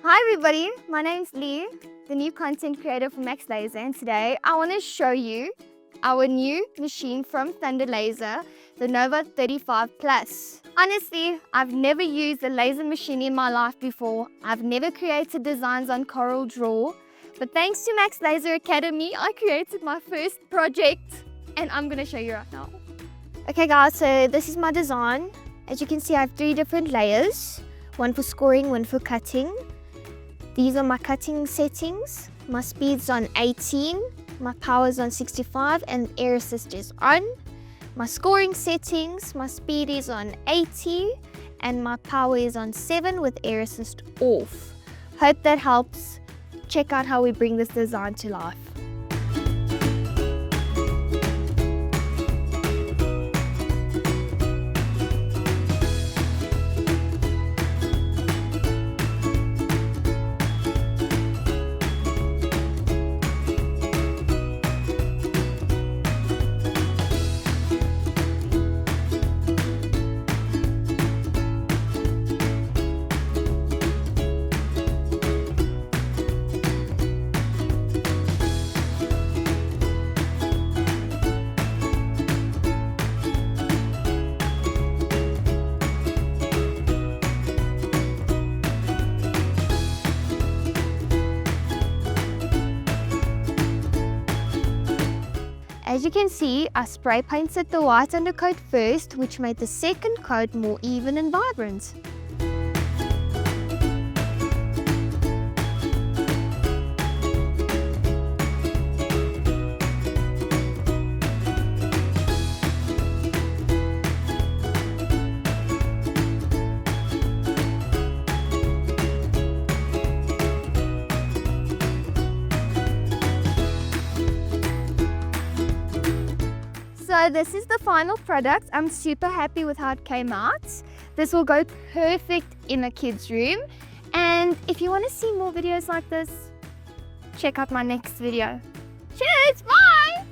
Hi everybody, my name's Leigh, the new content creator for MaxLaser, and today I want to show you our new machine from Thunder Laser, the Nova 35 Plus. Honestly, I've never used a laser machine in my life before. I've never created designs on CorelDRAW, but thanks to MaxLaser Academy, I created my first project, and I'm going to show you right now. Okay guys, so this is my design. As you can see, I have 3 different layers, one for scoring, one for cutting. These are my cutting settings. My speed's on 18, my power's on 65, and air assist is on. My scoring settings, my speed is on 80, and my power is on 7 with air assist off. Hope that helps. Check out how we bring this design to life. As you can see, I spray painted the white undercoat first, which made the second coat more even and vibrant. So this is the final product. I'm super happy with how it came out. This will go perfect in a kid's room. And if you want to see more videos like this, check out my next video. Cheers, bye!